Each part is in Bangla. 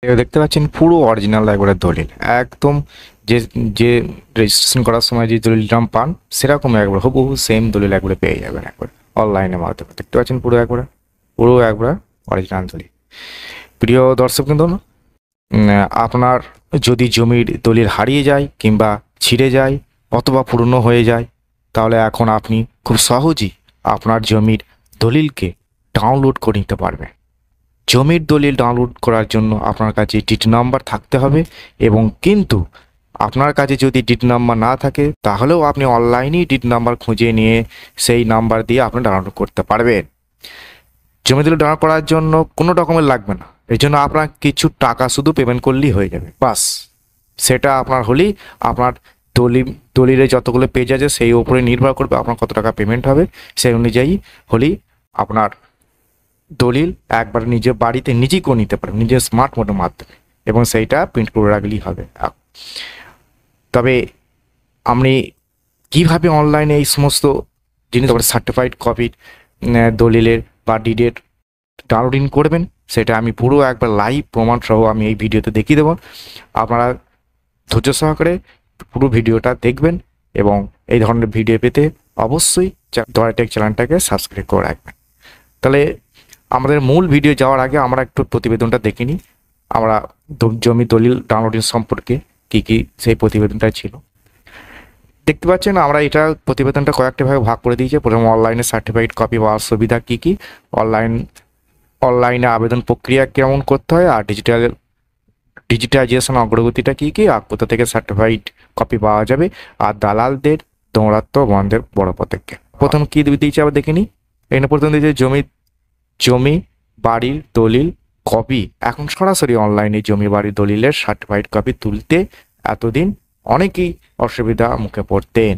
দেখতে পাচ্ছেন পুরো অরিজিনাল একবারে দলিল একদম যে যে রেজিস্ট্রেশন করার সময় যে দলিলটা পান সেরকম একবার হুবহু সেম দলিল একবারে পেয়ে যাবেন একবার অনলাইনের মাধ্যমে। দেখতে পাচ্ছেন পুরো একবার অরিজিনাল দলিল। প্রিয় দর্শক কিন্তু আপনার যদি জমির দলিল হারিয়ে যায় কিংবা ছিঁড়ে যায় অথবা পুরনো হয়ে যায়, তাহলে এখন আপনি খুব সহজেই আপনার জমির দলিলকে ডাউনলোড করে নিতে পারবেন। জমির দলিল ডাউনলোড করার জন্য আপনার কাছে ডিড নাম্বার থাকতে হবে, এবং কিন্তু আপনার কাছে যদি ডিড নাম্বার না থাকে তাহলেও আপনি অনলাইনেই ডিড নাম্বার খুঁজে নিয়ে সেই নাম্বার দিয়ে আপনি ডাউনলোড করতে পারবেন। জমি দলিল ডাউনলোড করার জন্য কোনো ডকুমেন্ট লাগবে না, এর জন্য আপনার কিছু টাকা শুধু পেমেন্ট করলেই হয়ে যাবে, বাস। সেটা আপনার হলেই আপনার দলিলে যতগুলো পেজ আছে সেই উপরে নির্ভর করবে আপনার কত টাকা পেমেন্ট হবে, সেই অনুযায়ী হলেই আপনার দলিল একবার নিজের বাড়িতে নিজেই করে নিতে পারবেন নিজের স্মার্ট ফোনের মাধ্যমে, এবং সেইটা প্রিন্ট করে রাখলেই হবে। তবে আপনি কিভাবে অনলাইনে এই সমস্ত জিনিস সার্টিফাইড কপির দলিলের বা ডিডের ডাউনলোডিং করবেন সেটা আমি পুরো একবার লাইভ প্রমাণ সহ আমি এই ভিডিওতে দেখিয়ে দেবো। আপনারা ধৈর্য সহকারে পুরো ভিডিওটা দেখবেন, এবং এই ধরনের ভিডিও পেতে অবশ্যই দয়া টেক চ্যানেলটাকে সাবস্ক্রাইব করে রাখবেন। তাহলে আমাদের মূল ভিডিও যাওয়ার আগে আমরা একটু প্রতিবেদনটা দেখে নিই, আমরা জমি দলিল ডাউনলোডিং সম্পর্কে কি কি সেই প্রতিবেদনটা ছিল। দেখতে পাচ্ছেন আমরা এটা প্রতিবেদনটা কয়েকটা ভাগে ভাগ করে দিয়েছি। প্রথমে অনলাইনে সার্টিফাইড কপি পাওয়ার সুবিধা কি কি, অনলাইনে আবেদন প্রক্রিয়া কেমন করতে হয়, আর ডিজিটাইজেশন অগ্রগতিটা কি কি, আর কোথা থেকে সার্টিফাইড কপি পাওয়া যাবে, আর দালালদের দৌরাত্ম্য বন্ধের বড় পদক্ষেপ। প্রথম কি দিয়েছে আবার দেখে নিই। এখানে প্রথম দিয়েছে জমি বাড়ির দলিল কপি। এখন সরাসরি অনলাইনে জমি বাড়ির দলিলের সার্টিফাইড কপি তুলতে এতদিন অনেকেই অসুবিধা মুখে পড়তেন।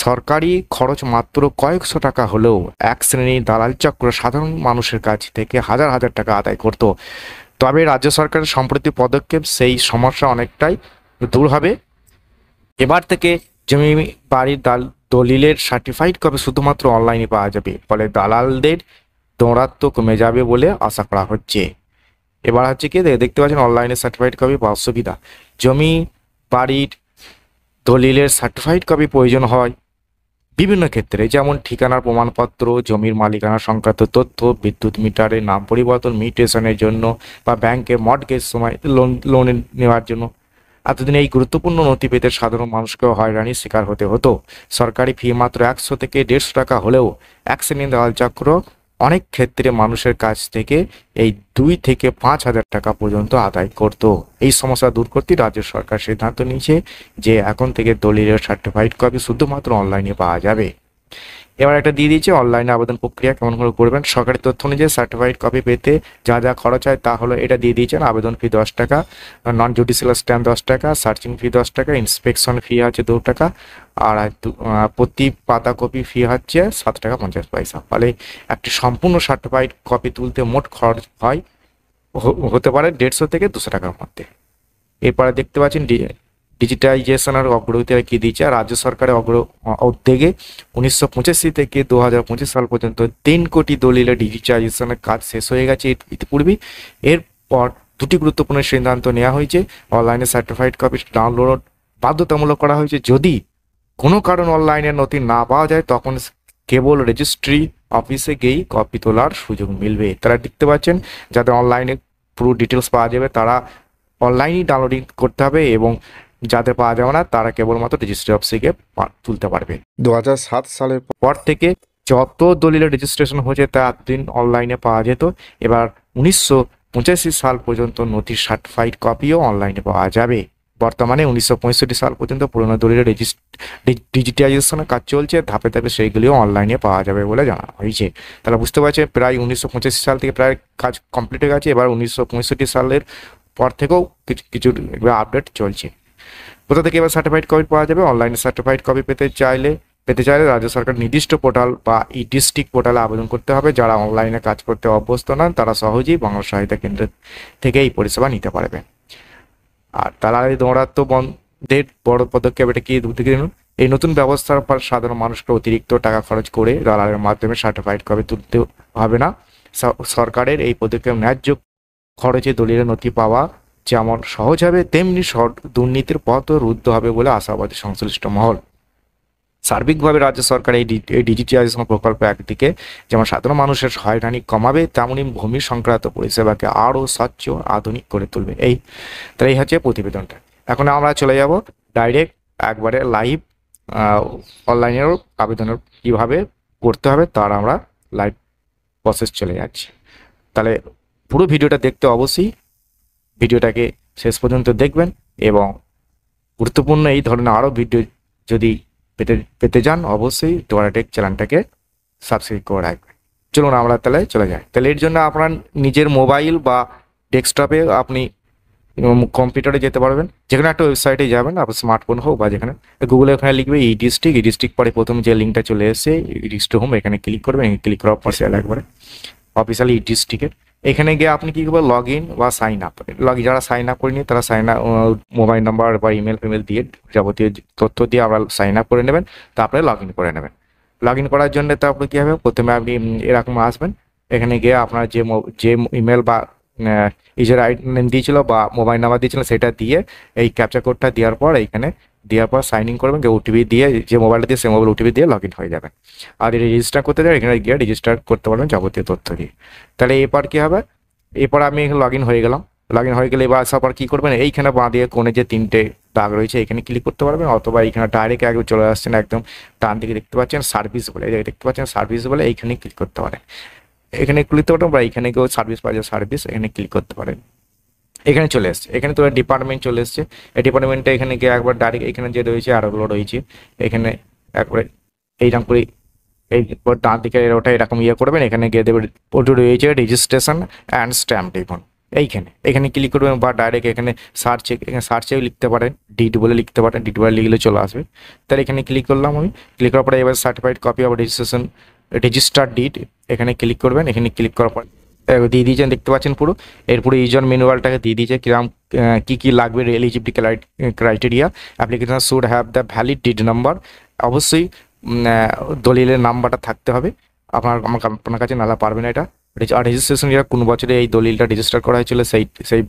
সরকারি খরচ মাত্র কয়েকশো টাকা হলেও এক শ্রেণীর দালাল চক্র সাধারণ মানুষের কাছ থেকে হাজার হাজার টাকা আদায় করত। তবে রাজ্য সরকারের সম্প্রতি পদক্ষেপ সেই সমস্যা অনেকটাই দূর হবে। এবার থেকে জমি বাড়ির দলিলের সার্টিফাইড কপি শুধুমাত্র অনলাইনে পাওয়া যাবে, ফলে দালালদের দৌরাত্ম্য কমে যাবে বলে আশা করা হচ্ছে। এবার হচ্ছে কি দেখতে পাচ্ছেন অনলাইনে সার্টিফাইড কপি পাওয়ার সুবিধা। জমি বাড়ির দলিলের সার্টিফাইড কপি প্রয়োজন হয় বিভিন্ন ক্ষেত্রে, যেমন ঠিকানার প্রমাণপত্র, জমির মালিকানা সংক্রান্ত তথ্য, বিদ্যুৎ মিটারের নাম পরিবর্তন, মিউটেশনের জন্য, বা ব্যাংকে মর্টগেজ সময় লোন নেওয়ার জন্য। এতদিন এই গুরুত্বপূর্ণ নথি পেতে সাধারণ মানুষকেও হয়রানির শিকার হতে হতো। সরকারি ফি মাত্র 100 থেকে 150 টাকা হলেও এক শ্রেণীর দালাল চক্র অনেক ক্ষেত্রে মানুষের কাছ থেকে এই 2 থেকে 5,000 টাকা পর্যন্ত আদায় করত। এই সমস্যা দূর করতে রাজ্য সরকার সিদ্ধান্ত নিয়েছে যে এখন থেকে দলিলের সার্টিফাইড কপি শুধুমাত্র অনলাইনে পাওয়া যাবে। এবার একটা দিয়ে দিয়েছে অনলাইনে আবেদন প্রক্রিয়া কেমন করে করবেন। সরকারি তথ্য অনুযায়ী সার্টিফাইড কপি পেতে যা যা খরচ হয় তা হলো এটা দিয়ে দিয়েছেন। আবেদন ফি 10 টাকা, নন জুডিশিয়াল স্ট্যাম্প 10 টাকা, সার্চিং ফি 10 টাকা, ইন্সপেকশন ফি হচ্ছে 2 টাকা, আর প্রতি পাতা কপি ফি হচ্ছে 7 টাকা 50 পয়সা। ফলে একটি সম্পূর্ণ সার্টিফাইড কপি তুলতে মোট খরচ হয় হতে পারে 150 থেকে 200 টাকার মধ্যে। এরপরে দেখতে পাচ্ছেন ডিজিটাইজেশনের অগ্রগতি কি দিয়েছে। রাজ্য সরকারের উদ্যোগে 1985 থেকে 2025 সাল পর্যন্ত 3 কোটি দলিলের ডিজিটাইজেশনের কাজ শেষ হয়ে গেছে ইতিপূর্বে। এরপর দুটি গুরুত্বপূর্ণ সিদ্ধান্ত নেওয়া হয়েছে। অনলাইনে সার্টিফাইড কপি ডাউনলোড বাধ্যতামূলক করা হয়েছে। যদি কোনো কারণ অনলাইনে নথি না পাওয়া যায় তখন কেবল রেজিস্ট্রি অফিসে গিয়েই কপি তোলার সুযোগ মিলবে। তারা দেখতে পাচ্ছেন যাদের অনলাইনে পুরো ডিটেলস পাওয়া যাবে তারা অনলাইনেই ডাউনলোডিং করতে হবে, এবং যাদের পাওয়া যাবে না তারা কেবলমাত্র রেজিস্ট্রি অফিসে গিয়ে তুলতে পারবে। 2007 সালের পর থেকে যত দলিলের রেজিস্ট্রেশন হয়েছে তা এতদিন অনলাইনে পাওয়া যেত। এবার 1985 সাল পর্যন্ত নথির সার্টিফাইড কপিও অনলাইনে পাওয়া যাবে। বর্তমানে 1965 সাল পর্যন্ত পুরোনো দলিলের ডিজিটাইজেশনের কাজ চলছে, ধাপে ধাপে সেইগুলিও অনলাইনে পাওয়া যাবে বলে জানা হয়েছে। তাহলে বুঝতে পারছেন প্রায় 1985 সাল থেকে প্রায় কাজ কমপ্লিট হয়ে গেছে। এবার 1965 সালের পর থেকেও কিছু আপডেট চলছে। কোথা থেকে এবার সার্টিফাইড কপি পাওয়া যাবে। অনলাইনে সার্টিফাইড কপি পেতে চাইলে রাজ্য সরকার নির্দিষ্ট পোর্টাল বা ই ডিস্ট্রিক্ট পোর্টালে আবেদন করতে হবে। যারা অনলাইনে কাজ করতে অভ্যস্ত নন তারা সহজেই বাংলা সহায়তা কেন্দ্র থেকে এই পরিষেবা নিতে পারবে। আর দালালি দৌরাত্ম্য বন্ধের বড় পদক্ষেপ এটা কি দেখে নিন। এই নতুন ব্যবস্থার পর সাধারণ মানুষকে অতিরিক্ত টাকা খরচ করে দালালের মাধ্যমে সার্টিফাইড কপি তুলতে হবে না। সরকারের এই পদক্ষেপ ন্যায্য খরচে দলিলের নথি পাওয়া যেমন সহজ হবে, তেমনি দুর্নীতির পথও রুদ্ধ হবে বলে আশাবাদী সংশ্লিষ্ট মহল। সার্বিকভাবে রাজ্য সরকার এই ডিজিটাইজেশন প্রকল্প একদিকে যেমন সাধারণ মানুষের হয়রানি কমাবে, তেমনি ভূমি সংক্রান্ত পরিষেবাকে আরও স্বচ্ছ আধুনিক করে তুলবে। তাই এই হচ্ছে প্রতিবেদনটা। এখন আমরা চলে যাব ডাইরেক্ট একবারে লাইভ অনলাইনের আবেদনের কীভাবে করতে হবে তার আমরা লাইভ প্রসেস চলে যাচ্ছি। তাহলে পুরো ভিডিওটা দেখতে অবশ্যই ভিডিওটাকে শেষ পর্যন্ত দেখবেন, এবং গুরুত্বপূর্ণ এই ধরনের আরও ভিডিও যদি পেতে যান অবশ্যই টোয়ারাটেক চ্যানেলটাকে সাবস্ক্রাইব করে রাখবেন। চলুন আমরা তাহলে চলে যাই। তাহলে এর জন্য আপনার নিজের মোবাইল বা ডেস্কটপে আপনি কম্পিউটারে যেতে পারবেন, যেখানে একটা ওয়েবসাইটে যাবেন, আপনার স্মার্টফোন হোক বা যেখানে, গুগলে ওখানে লিখবে ই ডিস্ট্রিক্ট পরে প্রথম যে লিঙ্কটা চলে এসেছে ডিস্ট্রিক্ট হোম, এখানে ক্লিক করবেন। ক্লিক করার পর সেটা একবারে অফিসিয়াল ই ডিস্ট্রিক্টের এখানে গিয়ে আপনি কী করবেন, লগ ইন বা সাইন আপ। যারা সাইন আপ করেনি তারা মোবাইল নাম্বার বা ইমেল ফিমেল দিয়ে যাবতীয় তথ্য দিয়ে আপনারা সাইন আপ করে নেবেন, তারপরে লগ ইন করে নেবেন। লগ ইন করার জন্য তারপরে কী হবে, প্রথমে আপনি এরকম আসবেন, এখানে গিয়ে আপনার যে ইমেল বা ইউজার আইডি নেম দিয়েছিল বা মোবাইল নাম্বার দিয়েছিল সেটা দিয়ে এই ক্যাপচার কোডটা দেওয়ার পর এইখানে দেওয়ার পর সাইন ইন করবেন, যে ওটিপি দিয়ে, যে মোবাইলটা দিয়ে সেই মোবাইল ওটিপি দিয়ে লগ ইন হয়ে যাবে। আর এটা রেজিস্টার করতে যাবেন, এখানে গিয়ে রেজিস্টার করতে পারবেন যাবতীয় তথ্য দিয়ে। তাহলে এরপর কী হবে, এরপর আমি এখানে লগ ইন হয়ে গেলাম। লগ ইন হয়ে গেলে এবার আসার পর কী করবেন, এইখানে বাঁ দিয়ে কোণে যে 3টে দাগ রয়েছে এখানে ক্লিক করতে পারবেন, অথবা এইখানে ডাইরেক্ট একদম চলে আসছেন একদম ডান দিকে দেখতে পাচ্ছেন সার্ভিস বলে, দেখতে পাচ্ছেন সার্ভিস বলে, এইখানে ক্লিক করতে পারেন। এখানে ক্লিক করতে পারেন বা এখানে গিয়েও সার্ভিস পাওয়া যায়, সার্ভিস এখানে ক্লিক করতে পারেন। এখানে চলে এসছে, এখানে তো ডিপার্টমেন্ট চলে এসছে। এই ডিপার্টমেন্টটা এখানে গিয়ে একবার ডাইরেক্ট এখানে যে রয়েছে আরোগুলো রয়েছে এখানে একবারে এইরকম করে এই ডান দিকে ওটা এরকম করবেন। এখানে গিয়ে দেবে ওটা রয়েছে রেজিস্ট্রেশন অ্যান্ড স্ট্যাম্প দেখুন, এখানে ক্লিক করবেন বা ডাইরেক্ট এখানে সার্চেও লিখতে পারেন, ডিড বলে লিখতে পারেন, ডিড বলে লিখলে চলে আসবে। তাহলে এখানে ক্লিক করলাম আমি। ক্লিক করার পরে এবার certified copy of registration registered did এখানে ক্লিক করবেন। এখানে ক্লিক করার পর দিয়ে দিয়েছেন, দেখতে পাচ্ছেন পুরো এরপরে ইউজার ম্যানুয়ালটাকে দিয়ে দিয়েছে কিরকম কী লাগবে, eligibility criteria. Application should have the valid did number, অবশ্যই দলিলের নাম্বারটা থাকতে হবে আপনার কাছে, নাহলে পারবে না এটা। আর রেজিস্ট্রেশন কোন বছরে এই দলিলটা রেজিস্টার করা হয়েছিল সেই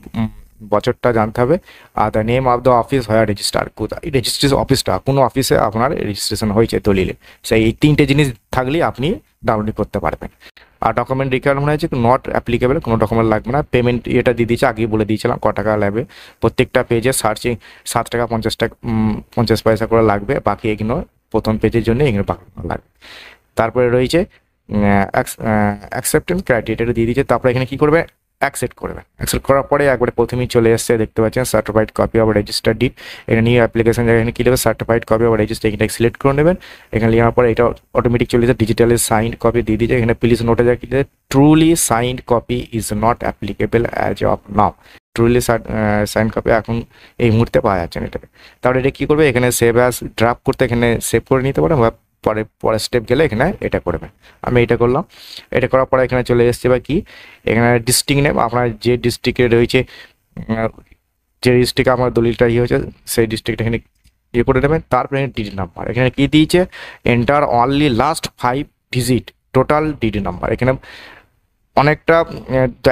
বছরটা জানতে হবে। Are the name of the office হয় রেজিস্টার, কোথায় রেজিস্ট্রেশন অফিসটা, কোনো অফিসে আপনার রেজিস্ট্রেশন হয়েছে দলিলে, এই 3টে জিনিস থাকলেই আপনি ডাউনলোড করতে পারবেন। আর ডকুমেন্ট রিকোয়ারমেন্ট হয়েছে নট অ্যাপ্লিকেবল, কোনো ডকুমেন্ট লাগবে না। পেমেন্ট এটা দিয়ে দিয়েছে, আগেই বলে দিয়েছিলাম ক টাকা লাগবে। প্রত্যেকটা পেজে সার্চিং 7 টাকা 50 পয়সা করে লাগবে, বাকি এগুলো প্রথম পেজের জন্য এগুলো বাকি লাগবে। তারপরে রয়েছে অ্যাকসেপ্টেন্স ক্রাইটেরিয়া দিয়ে দিয়েছে, তারপরে এখানে কী করবে, অ্যাকসেপ্ট করবেন। অ্যাকসেপ্ট করার পরে একবারে প্রথমেই চলে এসছে, দেখতে পাচ্ছেন certified copy of register did. এখানে নিয়ে অ্যাপ্লিকেশন এখানে কী দেবে, সার্টিফাইড কপি অফ রেজিস্টার, এখানে সিলেক্ট করে নেবেন। এখানে নেওয়ার পরে এটা অটোমেটিক চলে যাচ্ছে, ডিজিটালি সাইন্ড কপি দিয়ে দিয়েছে। এখানে প্লিজ নোটে যায় কি, truly signed copy is not applicable as of now, truly sign copy এখন এই মুহূর্তে পাওয়া যাচ্ছে না এটাকে। তাহলে এটা কী করবে, এখানে সেভ অ্যাজ ড্রাফট করতে এখানে সেভ করে নিতে পারেন, বা পরের স্টেপ গেলে এখানে এটা করবেন। আমি এটা করলাম। এটা করার পরে এখানে চলে এসছে বা কি, এখানে ডিস্ট্রিক্ট নেম, আপনার যে ডিস্ট্রিক্টে রয়েছে, যে ডিস্ট্রিক্টে আমার দলিলটা হয়েছে সেই ডিস্ট্রিক্ট এখানে করে নেবেন। তারপরে ডিডি নাম্বার এখানে কী দিয়েছে, enter only last 5 digit total DD number. এখানে অনেকটা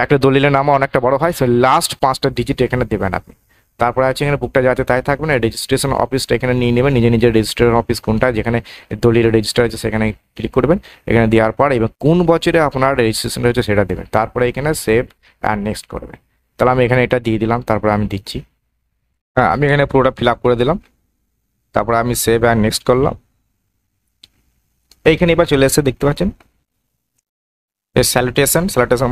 একটা দলিলের নাম অনেকটা বড় হয়, সো লাস্ট 5টা ডিজিট এখানে দেবেন আপনি। তারপরে আছে এখানে বুকটা যাতে তাই থাকবে না, রেজিস্ট্রেশন অফিসটা এখানে নিয়ে নেবেন, নিজের রেজিস্ট্রেশন অফিস কোনটা যেখানে দলিল রেজিস্টার আছে সেখানে ক্লিক করবেন। এখানে দেওয়ার পর এবার কোন বছরে আপনার রেজিস্ট্রেশন হয়েছে সেটা দেবেন, তারপরে এখানে সেভ অ্যান্ড নেক্সট করবেন। তাহলে আমি এখানে এটা দিয়ে দিলাম, তারপরে আমি দিচ্ছি, হ্যাঁ আমি এখানে পুরোটা ফিল আপ করে দিলাম, তারপরে আমি সেভ অ্যান্ড নেক্সট করলাম। এইখানে এবার চলে এসে দেখতে পাচ্ছেন স্যালুটেশন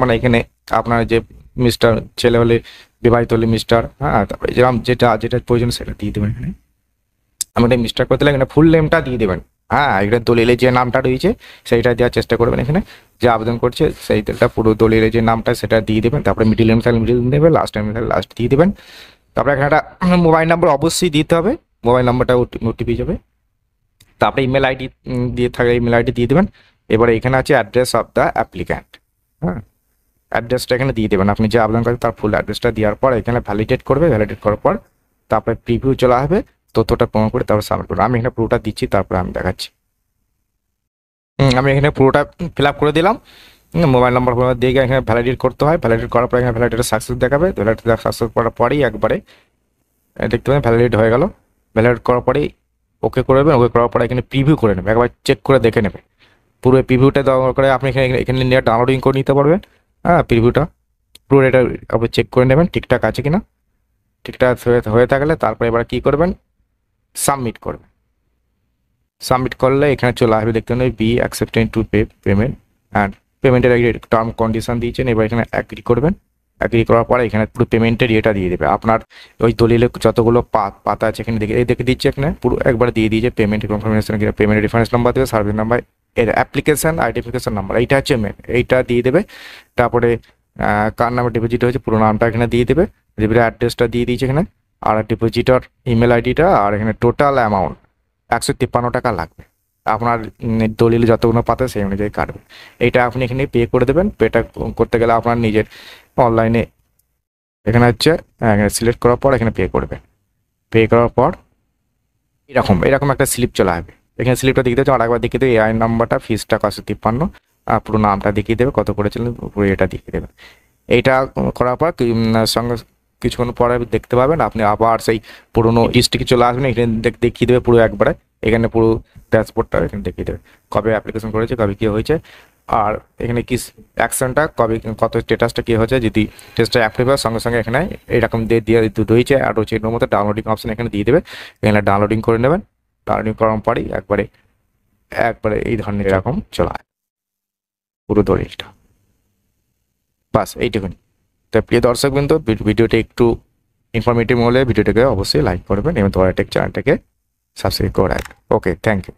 মানে এখানে আপনার যে মিস্টার ছেলে হলে বিবাহিত হলে মিস্টার, হ্যাঁ তারপরে যেরকম যেটা প্রয়োজন সেটা দিয়ে দেবেন। এখানে আমি এটা মিস্টার করতে লাগে, এখানে ফুল নেমটা দিয়ে দেবেন, হ্যাঁ এখানে দলিলে যে নামটা রয়েছে সেইটা দেওয়ার চেষ্টা করবেন। এখানে যে আবেদন করছে সেইটা পুরো দলিলে যে নামটা সেটা দিয়ে দেবেন, তারপরে মিডিল নেম থাকলে মিডিল নেম দেবেন, লাস্ট নেম থাকলে লাস্ট দিয়ে দেবেন। তারপরে এখানে একটা মোবাইল নাম্বার অবশ্যই দিতে হবে, মোবাইল নাম্বারটা ওটিপি যাবে। তারপরে ইমেল আইডি দিয়ে থাকলে ইমেল আইডি দিয়ে দেবেন। এবারে এখানে আছে অ্যাড্রেস অফ দ্য অ্যাপ্লিক্যান্ট, হ্যাঁ অ্যাড্রেসটা এখানে দিয়ে দেবেন, আপনি যে আবেদন করেন তার ফুল অ্যাড্রেসটা দেওয়ার পর এখানে ভ্যালিডেট করবে, ভ্যালিডেট করার পর তারপরে প্রিভিউ চলে আসবে, তথ্যটা প্রমাণ করে তারপর সাবমিট করবে। আমি এখানে পুরোটা দিচ্ছি, তারপরে আমি দেখাচ্ছি। আমি এখানে পুরোটা ফিল আপ করে দিলাম। মোবাইল নাম্বার দিয়ে গিয়ে এখানে ভ্যালিডেট করতে হয়। ভ্যালিডেট করার পর এখানে ভ্যালিডেট সাকসেস দেখাবে। ভ্যালিডেট সাকসেস করার পরেই একবারে দেখতে পাবেন ভ্যালিডেট হয়ে গেল। ভ্যালিডেট করার পরেই ওকে করে দেবেন। ওকে করার পরে এখানে প্রিভিউ করে নেবে, একবার চেক করে দেখে নেবে পুরো প্রিভিউটা দেওয়ার করে আপনি এখানে এখানে নিয়ে ডাউনলোডিং করে নিতে পারবেন। হ্যাঁ, প্রিভিউটা পুরো এটা আপনি চেক করে নেবেন ঠিকঠাক আছে কিনা। ঠিকঠাক হয়ে থাকলে তারপরে এবার কী করবেন, সাবমিট করবেন। সাবমিট করলে এখানে চলে আসবে, দেখতে পাবেন be accepted to pay payment and পেমেন্টের টার্ম কন্ডিশন দিয়েছেন। এবার এখানে অ্যাগ্রি করবেন। অ্যাগ্রি করার পরে এখানে পুরো পেমেন্টের ইয়েটা দিয়ে দেবে। আপনার ওই দলিলে যতগুলো পাতা আছে এখানে দেখে দিচ্ছে, এখানে পুরো একবার দিয়ে দিয়েছে payment confirmation, payment reference number দেবে, সার্ভিস নাম্বার, এর অ্যাপ্লিকেশন আইডেন্টিফিকেশন নাম্বার, এইটা হচ্ছে মেন, এইটা দিয়ে দেবে। তারপরে কার নামে ডিপোজিট হয়েছে পুরো নামটা এখানে দিয়ে দেবে। এবারে অ্যাড্রেসটা দিয়ে দিয়েছে এখানে, আর ডিপোজিটর ইমেল আইডিটা, আর এখানে টোটাল অ্যামাউন্ট 153 টাকা লাগবে। আপনার দলিল যতগুলো পাতে সেই অনুযায়ী কাটবে। এইটা আপনি এখানে পে করে দেবেন। পেটা করতে গেলে আপনার নিজের অনলাইনে এখানে হচ্ছে এখানে সিলেক্ট করার পর এখানে পে করবেন। পে করার পর এরকম একটা স্লিপ চলে আসবে। এখানে স্লিপটা দেখিয়ে দেবে, আর একবার দেখিয়ে দেবে এআই নাম্বারটা, ফিসটা 153, আর পুরো নামটা দেখিয়ে দেবে, কত করেছিলেন পুরো এটা দেখিয়ে দেবে। এইটা করার পর সঙ্গে কিছুক্ষণ পরে দেখতে পাবেন আপনি আবার সেই পুরোনো ডিস্ট্রিক্টে চলে আসবেন। এখানে দেখিয়ে দেবে পুরো একবারে, এখানে পুরো ড্যাশবোর্ডটা এখানে দেখিয়ে দেবে কবে অ্যাপ্লিকেশন করেছে, কবে কী হয়েছে, আর এখানে কি অ্যাকশনটা কবে কত স্ট্যাটাসটা কী হয়েছে। যদি টেস্টটা অ্যাপ্রুভ হয় সঙ্গে সঙ্গে এখানে এরকম দিয়ে রয়েছে, আর হচ্ছে এর মধ্যে ডাউনলোডিং অপশন এখানে দিয়ে দেবে। এখানে ডাউনলোডিং করে নেবেন। ডাউনলোডিং করার পরেই একবারে এই ধরনের এরকম চলে আসে পুরো দলিলটা। বাস এইটুকুনি। তো প্রিয় দর্শক বিন্দু, ভিডিওটা একটু ইনফরমেটিভ হলে ভিডিওটাকে অবশ্যই লাইক করবেন এবং দয়া টেক চ্যানেলটাকে সাবস্ক্রাইব করে রাখবেন। ওকে, থ্যাংক ইউ।